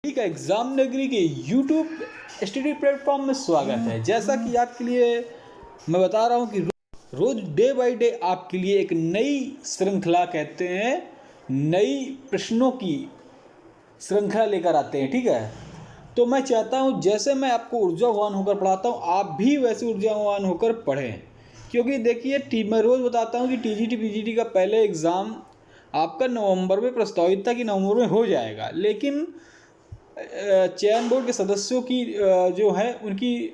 ठीक है, एग्जाम नगरी के यूट्यूब स्टडी प्लेटफॉर्म में स्वागत है। जैसा कि आपके लिए मैं बता रहा हूँ कि रोज डे बाय डे आपके लिए एक नई श्रृंखला कहते हैं, नई प्रश्नों की श्रृंखला लेकर आते हैं। ठीक है, तो मैं चाहता हूँ जैसे मैं आपको ऊर्जावान होकर पढ़ाता हूँ, आप भी वैसे ऊर्जावान होकर पढ़ें। क्योंकि देखिए, मैं रोज़ बताता हूँ कि टीजीटी पीजीटी का पहले एग्ज़ाम आपका नवंबर में प्रस्तावित था कि नवंबर में हो जाएगा, लेकिन चयन बोर्ड के सदस्यों की जो है उनकी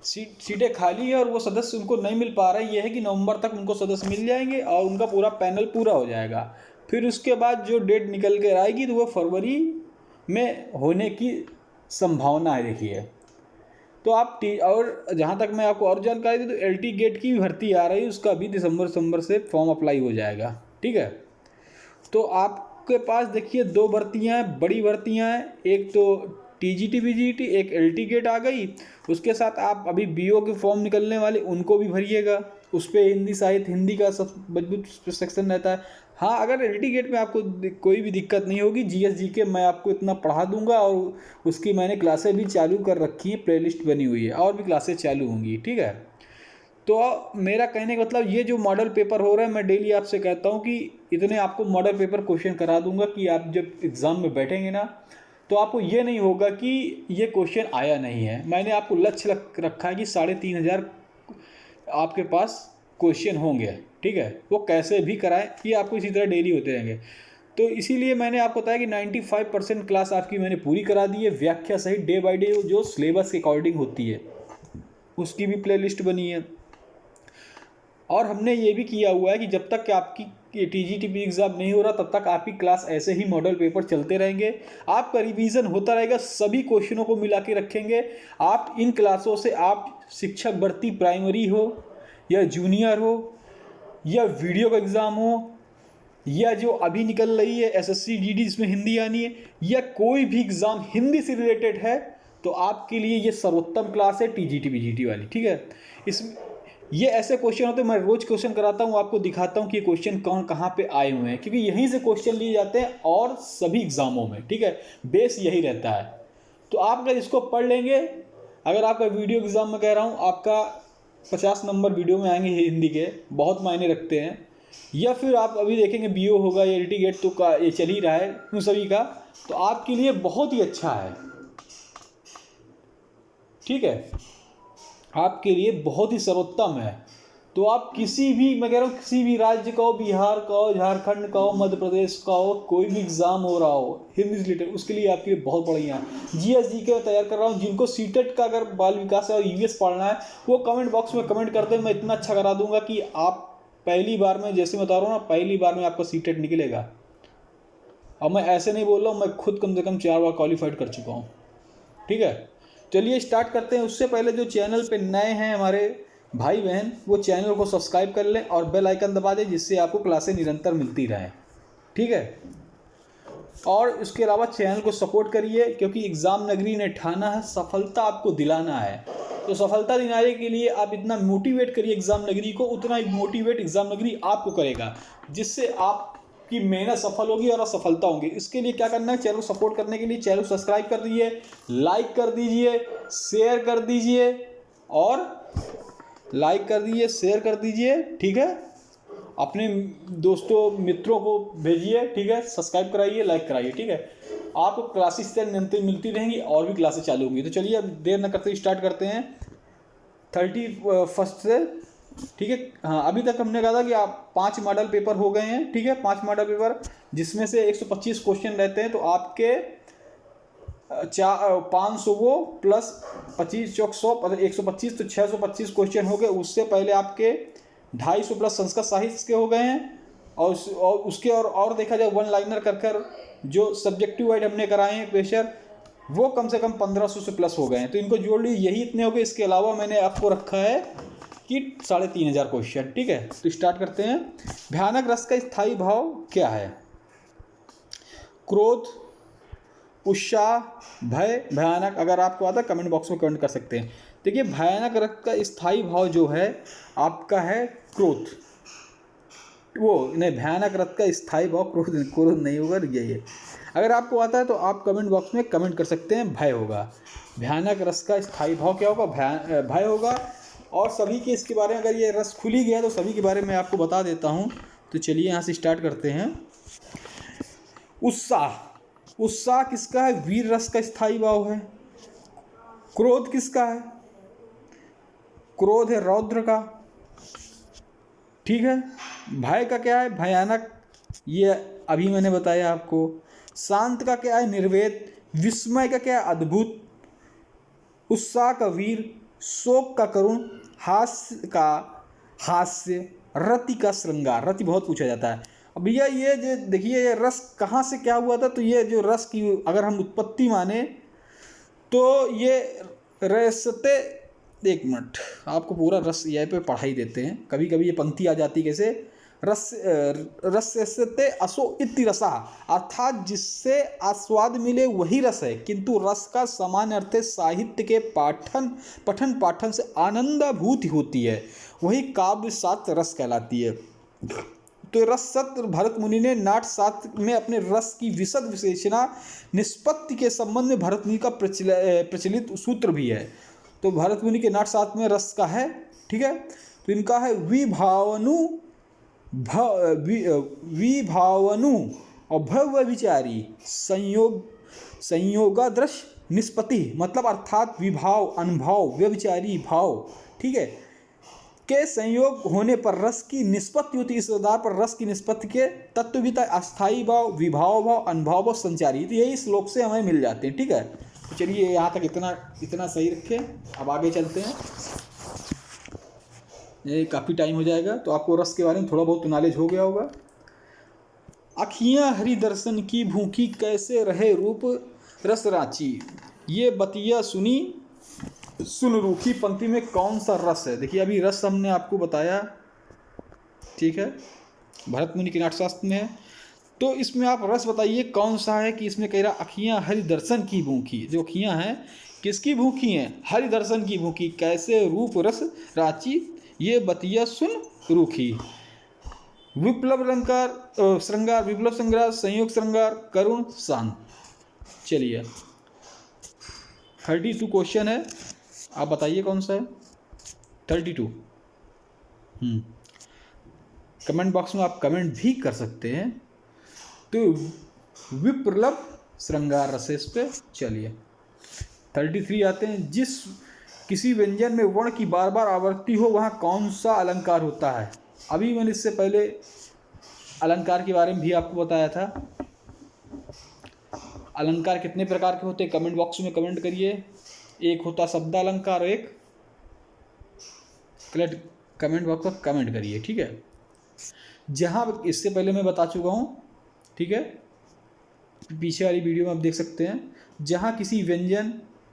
सीटें खाली है और वो सदस्य उनको नहीं मिल पा रहे हैं। ये है कि नवंबर तक उनको सदस्य मिल जाएंगे और उनका पूरा पैनल पूरा हो जाएगा। फिर उसके बाद जो डेट निकल कर आएगी तो वो फरवरी में होने की संभावना है। देखिए, तो आप और जहाँ तक मैं आपको और जानकारी दी तो LT गेट की भी भर्ती आ रही है, उसका भी दिसंबर से फॉर्म अप्लाई हो जाएगा। ठीक है, तो आपके पास देखिए दो भर्तियां हैं, बड़ी भर्तियां हैं। एक तो टीजीटी बीजीटी, एक LT गेट आ गई। उसके साथ आप अभी BO के फॉर्म निकलने वाले उनको भी भरिएगा। उस पर हिंदी साहित्य, हिंदी का सब मजबूत सेक्शन रहता है। हाँ, अगर LT गेट में आपको कोई भी दिक्कत नहीं होगी, GS GK मैं आपको इतना पढ़ा दूंगा और उसकी मैंने क्लासें भी चालू कर रखी हैं, प्लेलिस्ट बनी हुई है और भी क्लासेस चालू होंगी। ठीक है, तो मेरा कहने का मतलब ये जो मॉडल पेपर हो रहा है, मैं डेली आपसे कहता हूँ कि इतने आपको मॉडल पेपर क्वेश्चन करा दूंगा कि आप जब एग्ज़ाम में बैठेंगे ना, तो आपको ये नहीं होगा कि ये क्वेश्चन आया नहीं है। मैंने आपको लक्ष्य रखा है कि 3500 आपके पास क्वेश्चन होंगे। ठीक है, वो कैसे भी कराएं, ये आपको इसी तरह डेली होते रहेंगे। तो इसीलिए मैंने आपको बताया कि 95% क्लास आपकी मैंने पूरी करा दी है, व्याख्या सहित डे बाय डे जो सिलेबस के अकॉर्डिंग होती है उसकी भी प्लेलिस्ट बनी है। और हमने ये भी किया हुआ है कि जब तक कि आपकी TGT एग्ज़ाम नहीं हो रहा तब तक आपकी क्लास ऐसे ही मॉडल पेपर चलते रहेंगे, आपका रिवीजन होता रहेगा, सभी क्वेश्चनों को मिला के रखेंगे। आप इन क्लासों से आप शिक्षक भर्ती प्राइमरी हो या जूनियर हो या वीडियो का एग्ज़ाम हो या जो अभी निकल रही है SSC GD जिसमें हिंदी आनी है, या कोई भी एग्ज़ाम हिंदी से रिलेटेड है, तो आपके लिए ये सर्वोत्तम क्लास है TGT BGT वाली। ठीक है, इसमें ये ऐसे क्वेश्चन होते हैं, मैं रोज क्वेश्चन कराता हूँ, आपको दिखाता हूँ कि ये क्वेश्चन कहाँ पे आए हुए हैं, क्योंकि यहीं से क्वेश्चन लिए जाते हैं और सभी एग्जामों में। ठीक है, बेस यही रहता है। तो आप अगर इसको पढ़ लेंगे, अगर आपका वीडियो एग्जाम में कह रहा हूँ आपका 50 नंबर वीडियो में आएंगे हिंदी के, बहुत मायने रखते हैं। या फिर आप अभी देखेंगे BO होगा या LT गेट तो का ये चल ही रहा है उन सभी का, तो आपके लिए बहुत ही अच्छा है। ठीक है, आपके लिए बहुत ही सर्वोत्तम है। तो आप किसी भी, मैं कह रहा हूँ किसी भी राज्य का हो, बिहार का हो, झारखंड का हो, मध्य प्रदेश का हो, कोई भी एग्ज़ाम हो रहा हो हिंदी रिलेटेड, उसके लिए आपके लिए बहुत बढ़िया है। GS GK मैं तैयार कर रहा हूँ। जिनको सीटेट का अगर बाल विकास और EVS पढ़ना है वो कमेंट बॉक्स में कमेंट कर दें, मैं इतना अच्छा करा दूंगा कि आप पहली बार में, जैसे बता रहा हूँ ना, पहली बार में आपका सीटेट निकलेगा। और मैं ऐसे नहीं बोल रहा हूँ, मैं खुद कम से कम 4 बार क्वालिफाइड कर चुका हूँ। ठीक है, चलिए स्टार्ट करते हैं। उससे पहले जो चैनल पे नए हैं हमारे भाई बहन, वो चैनल को सब्सक्राइब कर लें और बेल आइकन दबा दें, जिससे आपको क्लासें निरंतर मिलती रहें। ठीक है, और इसके अलावा चैनल को सपोर्ट करिए, क्योंकि एग्ज़ाम नगरी ने ठाना है सफलता आपको दिलाना है। तो सफलता दिलाने के लिए आप इतना मोटिवेट करिए एग्ज़ाम नगरी को, उतना ही मोटिवेट एग्ज़ाम नगरी आपको करेगा, जिससे आप की मेहनत सफल होगी और सफलता होगी। इसके लिए क्या करना है, चैनल सपोर्ट करने के लिए चैनल सब्सक्राइब कर दीजिए, लाइक कर दीजिए, शेयर कर दीजिए और लाइक कर दीजिए, शेयर कर दीजिए। ठीक है, अपने दोस्तों मित्रों को भेजिए। ठीक है, सब्सक्राइब कराइए, लाइक कराइए। ठीक है, आपको क्लासेस निरंतर मिलती रहेंगी और भी क्लासेस चालू होंगी। तो चलिए अब देर न करते स्टार्ट करते हैं 31 से। ठीक है, हाँ, अभी तक हमने कहा था कि आप 5 मॉडल पेपर हो गए हैं। ठीक है, 5 मॉडल पेपर जिसमें से 125 क्वेश्चन रहते हैं, तो आपके 500 वो प्लस 25 चौक 100 125, तो 625 क्वेश्चन हो गए। उससे पहले आपके 250 प्लस संस्कृत साहित्य के हो गए हैं। और उसके और देखा जाए वन लाइनर कर जो सब्जेक्टिव वाइड हमने कराए हैं प्रेशर, वो कम से कम 1500 से प्लस हो गए हैं। तो इनको जोड़ लीजिए, यही इतने हो गए। इसके अलावा मैंने आपको रखा है कि 3500 क्वेश्चन। ठीक है, तो स्टार्ट करते हैं। भयानक रस का स्थायी भाव क्या है? क्रोध, उत्साह, भय, भयानक। अगर आपको आता है कमेंट बॉक्स में कमेंट कर सकते हैं। देखिए, भयानक रस का स्थायी भाव जो है आपका है क्रोध। वो नहीं, भयानक रस का स्थायी भाव क्रोध नहीं होगा, यही है। अगर आपको आता है तो आप कमेंट बॉक्स में कमेंट कर सकते हैं, भय होगा। भयानक रस का स्थायी भाव क्या होगा? भय होगा। और सभी के इसके बारे में, अगर ये रस खुल ही गया तो सभी के बारे में आपको बता देता हूँ। तो चलिए यहाँ से स्टार्ट करते हैं। उत्साह। उत्साह किसका है? वीर रस का स्थायी भाव है। क्रोध किसका है? क्रोध है रौद्र का, ठीक है। भय का क्या है? भयानक, ये अभी मैंने बताया आपको। शांत का क्या है? निर्वेद। विस्मय का क्या है? अद्भुत। उत्साह का वीर, शोक का करुण, हास्य का हास्य, रति का श्रृंगार। रति बहुत पूछा जाता है। अब भैया ये जो देखिए, ये रस कहाँ से क्या हुआ था? तो ये जो रस की अगर हम उत्पत्ति माने तो ये रसते, एक मिनट आपको पूरा रस यहीं पे पढ़ाई देते हैं। कभी कभी ये पंक्ति आ जाती कैसे? रसते असो इति रसा, अर्थात जिससे आस्वाद मिले वही रस है, किंतु रस का सामान्य अर्थ है साहित्य के पठन पाठन से आनंदाभूति होती है, वही काव्य शास्त्र रस कहलाती है। तो रस सत्र भरत मुनि ने नाट्य शास्त्र में अपने रस की विशद विशेषणा निष्पत्ति के संबंध में भरत मुनि का प्रचलित सूत्र भी है। तो भरत मुनि के नाट्य शास्त्र में रस का है, ठीक है। तो इनका है विभावनु और भव्य विचारी संयोगादृश निष्पत्ति, मतलब अर्थात विभाव, अनुभव, व्यभिचारी भाव, ठीक है, के संयोग होने पर रस की निष्पत्ति होती है। इस आधार पर रस की निष्पत्ति के तत्वविता अस्थायी भाव, विभाव भाव, अनुभव भाव, संचारी, तो यही श्लोक से हमें मिल जाते हैं, ठीक है। तो चलिए यहाँ तक इतना सही रखें। अब आगे चलते हैं। ये काफ़ी टाइम हो जाएगा, तो आपको रस के बारे में थोड़ा बहुत नॉलेज हो गया होगा। अखियाँ हरि दर्शन की भूखी, कैसे रहे रूप रस रांची, ये बतिया सुन रूखी पंक्ति में कौन सा रस है? देखिए अभी रस हमने आपको बताया, ठीक है, भरत मुनि के नाट्यशास्त्र में है। तो इसमें आप रस बताइए कौन सा है? कि इसमें कह रहा अखियाँ हरि दर्शन की भूखी, जो अखियाँ हैं किसकी भूखी हैं? हरि दर्शन की भूखी, कैसे रूप रस रांची, ये बतिया सुन रूखी। विप्लव श्रृंगार, विप्लव श्रृंगार, संयोग श्रृंगार, करुण शांत। चलिए 32 क्वेश्चन है, आप बताइए कौन सा है? 32। कमेंट बॉक्स में आप कमेंट भी कर सकते हैं। तो विप्लव श्रृंगार रस इस पे। चलिए 33 आते हैं। जिस किसी व्यंजन में वर्ण की बार बार आवृत्ति हो वहाँ कौन सा अलंकार होता है? अभी मैंने इससे पहले अलंकार के बारे में भी आपको बताया था। अलंकार कितने प्रकार के होते हैं? कमेंट बॉक्स में कमेंट करिए। एक होता शब्द अलंकार, एक कमेंट बॉक्स में कमेंट करिए, ठीक है। जहाँ इससे पहले मैं बता चुका हूँ, ठीक है, पीछे वाली वीडियो में आप देख सकते हैं। जहाँ किसी व्यंजन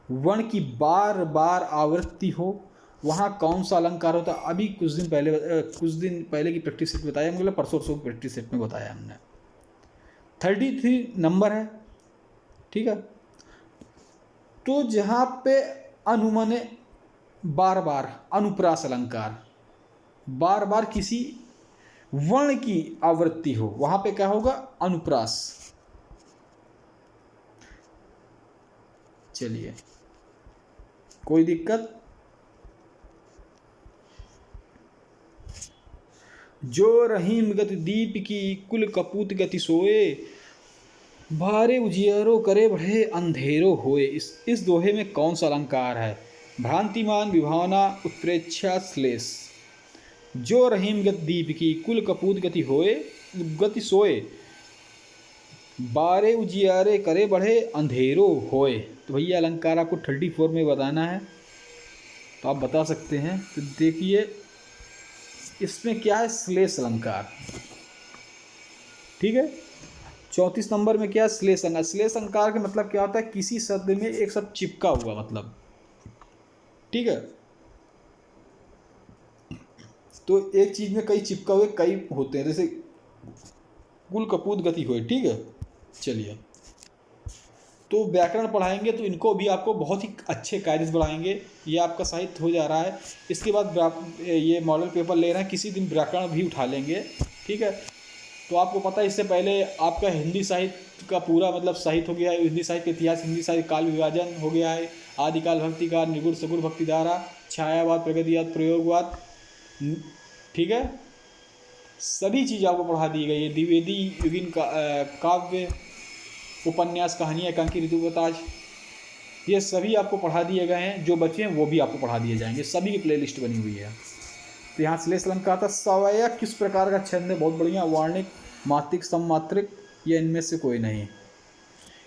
वर्ण की बार बार आवृत्ति हो वहाँ कौन सा अलंकार होता है? अभी कुछ दिन पहले की प्रैक्टिस सेट बताया, मतलब परसों की प्रैक्टिस सेट में बताया हमने। 33 नंबर है, ठीक है। तो जहाँ पे अनुमने बार बार, अनुप्रास अलंकार, बार बार किसी वर्ण की आवृत्ति हो वहाँ पे क्या होगा? अनुप्रास। चलिए कोई दिक्कत? जो रहीम गति दीप की, कुल कपूत गति सोए, भारे उजियारो करे बढ़े अंधेरो होए। इस दोहे में कौन सा अलंकार है? भ्रांतिमान, विभावना, उत्प्रेक्षा, श्लेष। जो रहीम गति दीप की, कुल कपूत गति सोए, बारे उजियारे करे बढ़े अंधेरो होए। तो भैया अलंकार आपको 34 में बताना है, तो आप बता सकते हैं। तो देखिए इसमें क्या है? श्लेष अलंकार, ठीक है। 34 नंबर में क्या है? श्लेष अलंकार। श्लेष अलंकार का मतलब क्या होता है? किसी शब्द में एक शब्द चिपका हुआ, मतलब, ठीक है। तो एक चीज में कई चिपका हुए कई होते हैं, जैसे कुल कपूत गति हुए, ठीक है। चलिए तो व्याकरण पढ़ाएंगे तो इनको भी आपको बहुत ही अच्छे कायदे से पढ़ाएंगे। ये आपका साहित्य हो जा रहा है। इसके बाद ये मॉडल पेपर ले रहे हैं, किसी दिन व्याकरण भी उठा लेंगे, ठीक है। तो आपको पता है इससे पहले आपका हिंदी साहित्य का पूरा मतलब साहित्य हो गया है, हिंदी साहित्य का इतिहास, हिंदी साहित्य काल विभाजन हो गया है, आदिकाल भक्तिकाल, निगुण सगुण भक्तिधारा, छायावाद, प्रगतिवाद, प्रयोगवाद, ठीक है, सभी चीज़ आपको पढ़ा दी गई है। द्विवेदी युगीन काव्य, उपन्यास, कहानियाँ, एकांकी, ऋतुपताज, ये सभी आपको पढ़ा दिए गए हैं। जो बच्चे हैं वो भी आपको पढ़ा दिए जाएंगे, सभी की प्ले लिस्ट बनी हुई है। तो यहाँ श्लेष अलंकार था। सवयव किस प्रकार का छंद है? बहुत बढ़िया। वार्णिक, मात्रिक, सममात्रिक, या इनमें से कोई नहीं।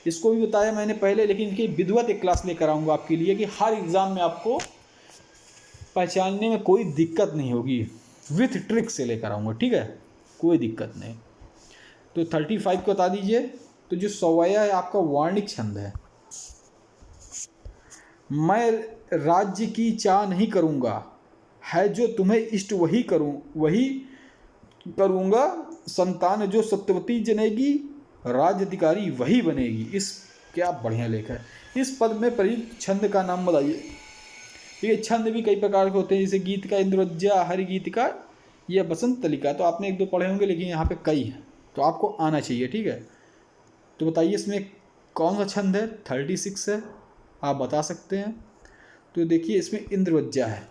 इसको भी बताया मैंने पहले, लेकिन इनकी विधिवत एक क्लास लेकर आऊँगा आपके लिए कि हर एग्ज़ाम में आपको पहचानने में कोई दिक्कत नहीं होगी, विथ ट्रिक से लेकर आऊँगा, ठीक है, कोई दिक्कत नहीं। तो 35 को बता दीजिए। तो जो सवयव है आपका वार्णिक छंद है। मैं राज्य की चाह नहीं करूँगा, है जो तुम्हें इष्ट वही करूँगा, संतान जो सत्यवती जनेगी, राज्य अधिकारी वही बनेगी। इस क्या बढ़िया लेख है। इस पद में प्रयुक्त छंद का नाम बताइए। ये छंद भी कई प्रकार के होते हैं, जैसे गीत का इंद्रवज्जा, हरिगीत का, या बसंत तलिका। तो आपने 1-2 पढ़े होंगे, लेकिन यहाँ पे कई हैं, तो आपको आना चाहिए, ठीक है। तो बताइए इसमें कौन सा छंद है? 36 है, आप बता सकते हैं। तो देखिए इसमें इंद्रवज्जा है,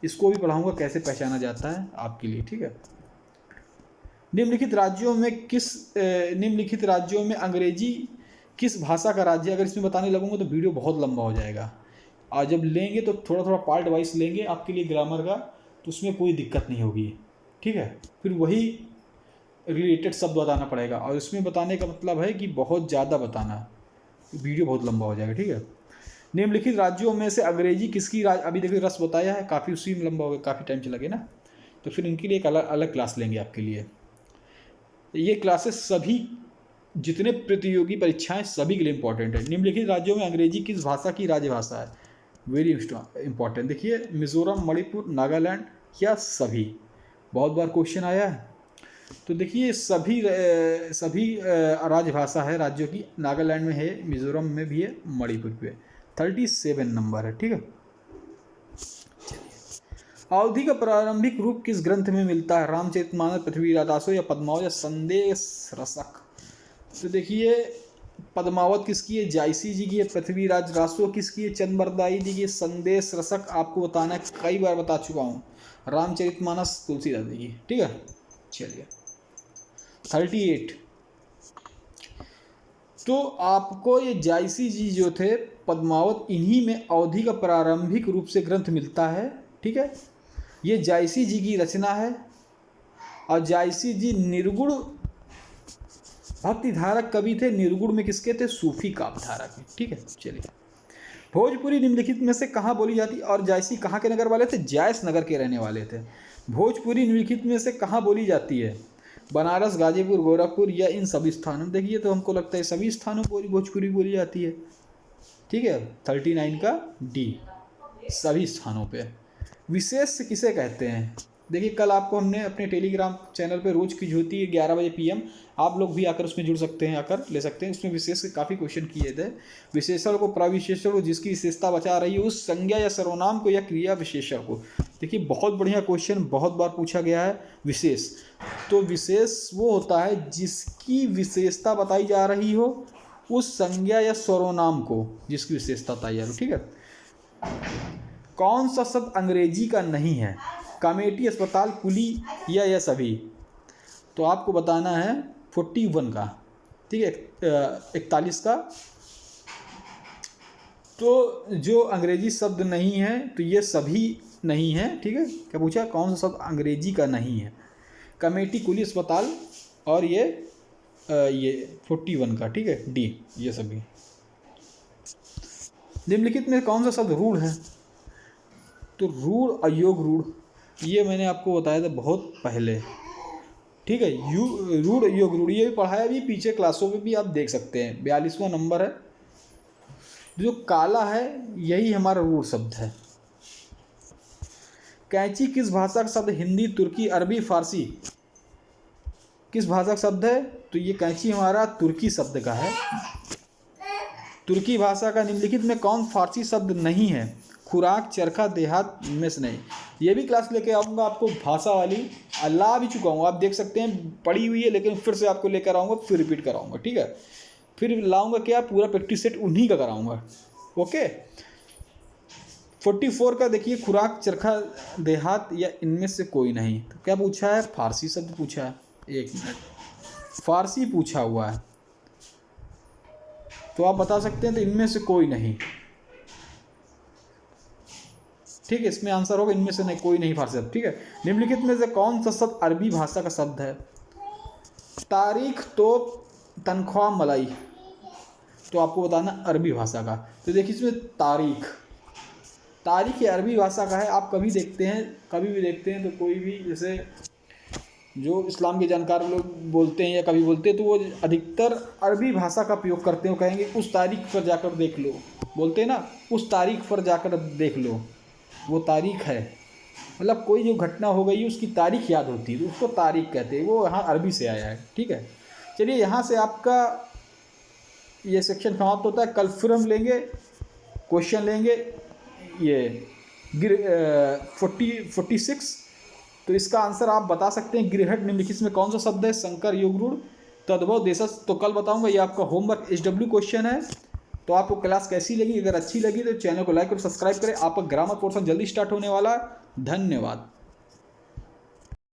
इसको भी पढ़ाऊंगा कैसे पहचाना जाता है आपके लिए, ठीक है। निम्नलिखित राज्यों में अंग्रेजी किस भाषा का राज्य? अगर इसमें बताने लगूंगा तो वीडियो बहुत लंबा हो जाएगा, और जब लेंगे तो थोड़ा थोड़ा पार्ट वाइज लेंगे आपके लिए ग्रामर का, तो उसमें कोई दिक्कत नहीं होगी, ठीक है। फिर वही रिलेटेड शब्द बताना पड़ेगा, और इसमें बताने का मतलब है कि बहुत ज़्यादा बताना, वीडियो बहुत लंबा हो जाएगा, ठीक है। निम्नलिखित राज्यों में से अंग्रेजी किसकी अभी देखिए रस बताया है, काफ़ी उसी में लंबा हो गया, काफ़ी टाइम चला गया ना, तो फिर इनके लिए एक अलग क्लास लेंगे आपके लिए। ये क्लासेस सभी जितने प्रतियोगी परीक्षाएं सभी के लिए इंपॉर्टेंट है। निम्नलिखित राज्यों में अंग्रेजी किस भाषा की राजभाषा है? Very important. देखिए मिजोरम, मणिपुर, नागालैंड, या सभी, बहुत बार क्वेश्चन आया है। तो देखिए सभी राजभाषा है राज्यों की। नागालैंड में है, मिजोरम में भी है, मणिपुर पे 37 नंबर है, ठीक है। अवधि का प्रारंभिक रूप किस ग्रंथ में मिलता है? रामचरितमानस, पृथ्वीराज रासो, या पद्मावत, या संदेश रसक? तो देखिए पद्मावत किसकी है? जायसी जी की है। पृथ्वीराज रासो किसकी है? चंद्रबरदाई जी की। संदेश रसक आपको बताना है, कई बार बता चुका हूँ, रामचरितमानस तुलसीदास जी की, ठीक है। चलिए 38। तो आपको ये जायसी जी जो थे पद्मावत, इन्हीं में अवधि का प्रारंभिक रूप से ग्रंथ मिलता है, ठीक है। ये जायसी जी की रचना है, और जायसी जी निर्गुण भक्ति धारक कवि थे। निर्गुण में किसके थे? सूफी काव्य धारक के, ठीक है। चलिए भोजपुरी निम्नलिखित में से कहाँ बोली जाती? और जायसी कहाँ के नगर वाले थे? जायस नगर के रहने वाले थे। भोजपुरी निम्नलिखित में से कहाँ बोली जाती है? बनारस, गाजीपुर, गोरखपुर, या इन सभी स्थानों? देखिए तो हमको लगता है सभी स्थानों पर भोजपुरी बोली जाती है, ठीक है। 39 का डी, सभी स्थानों पे। विशेष किसे कहते हैं? देखिए कल आपको हमने अपने टेलीग्राम चैनल पे रोज की होती है 11 बजे PM, आप लोग भी आकर उसमें जुड़ सकते हैं, आकर ले सकते हैं। उसमें विशेष के काफ़ी क्वेश्चन किए थे। विशेषण को प्रविशेषण को जिसकी विशेषता बचा रही है उस संज्ञा या सर्वनाम को या क्रिया विशेषण को। देखिए बहुत बढ़िया क्वेश्चन, बहुत बार पूछा गया है। विशेष, तो विशेष वो होता है जिसकी विशेषता बताई जा रही हो उस संज्ञा या सर्वनाम को जिसकी विशेषता बताई जा रही हो, ठीक है। कौन सा शब्द अंग्रेजी का नहीं है? कमेटी, अस्पताल, कुली, या सभी? तो आपको बताना है 41 का, ठीक है, 41 का। तो जो अंग्रेजी शब्द नहीं है तो ये सभी नहीं है, ठीक है। क्या पूछा? कौन सा शब्द अंग्रेजी का नहीं है? कमेटी, कुली, अस्पताल, और ये 41 का, ठीक है, डी, ये सभी। निम्नलिखित में कौन सा शब्द रूढ़ है? तो रूढ़, अयोग रूढ़, ये मैंने आपको बताया था बहुत पहले, ठीक है। रूढ़, अयोग रूढ़, ये भी पढ़ाया भी पीछे क्लासों में भी, आप देख सकते हैं। 42वां नंबर है। जो काला है यही हमारा रूढ़ शब्द है। कैंची किस भाषा का शब्द? हिंदी, तुर्की, अरबी, फारसी? किस भाषा का शब्द है? तो ये कैंची हमारा तुर्की शब्द का है। तुर्की भाषा का निम्नलिखित में कौन फारसी शब्द नहीं है? खुराक, चरखा, देहात में से नहीं? ये भी क्लास लेके आऊँगा आपको भाषा वाली, ला भी चुका हूँ, आप देख सकते हैं पड़ी हुई है, लेकिन फिर से आपको लेकर आऊँगा, फिर रिपीट कराऊँगा, ठीक है। फिर लाऊँगा क्या, पूरा प्रैक्टिस सेट उन्हीं का कराऊँगा। ओके। 44 का देखिए, खुराक, चरखा, देहात या इनमें से कोई नहीं। तो क्या पूछा है, फारसी शब्द पूछा है। एक मिनट, फारसी पूछा हुआ है, तो आप बता सकते हैं तो इनमें से कोई नहीं, ठीक है। इसमें आंसर होगा इनमें से नहीं, कोई नहीं फारसी शब्द, ठीक है। निम्नलिखित में से कौन सा शब्द अरबी भाषा का शब्द है। तारीख, तोप, तनख्वाह, मलाई। तो आपको बताना अरबी भाषा का। तो देखिए इसमें तारीख ये अरबी भाषा का है। आप कभी देखते हैं, कभी भी देखते हैं तो कोई भी जैसे जो इस्लाम के जानकार लोग बोलते हैं या कभी बोलते हैं, तो वो अधिकतर अरबी भाषा का प्रयोग करते हैं। वो कहेंगे उस तारीख पर जाकर देख लो, बोलते हैं ना, उस तारीख पर जाकर देख लो, वो तारीख है, मतलब कोई जो घटना हो गई उसकी तारीख याद होती है तो उसको तारीख कहते हैं। वो यहाँ अरबी से आया है, ठीक है। चलिए यहाँ से आपका ये सेक्शन समाप्त होता है। कल फिर हम लेंगे क्वेश्चन लेंगे ये 46। तो इसका आंसर आप बता सकते हैं, गृहट निम्नलिखित में कौन सा शब्द है। शंकर, योग रूढ़, तद्भव, देशज। तो कल बताऊंगा। ये आपका होमवर्क SW क्वेश्चन है। तो आपको क्लास कैसी लगी, अगर अच्छी लगी तो चैनल को लाइक और सब्सक्राइब करें। आपका ग्रामर पोर्शन जल्दी स्टार्ट होने वाला है। धन्यवाद।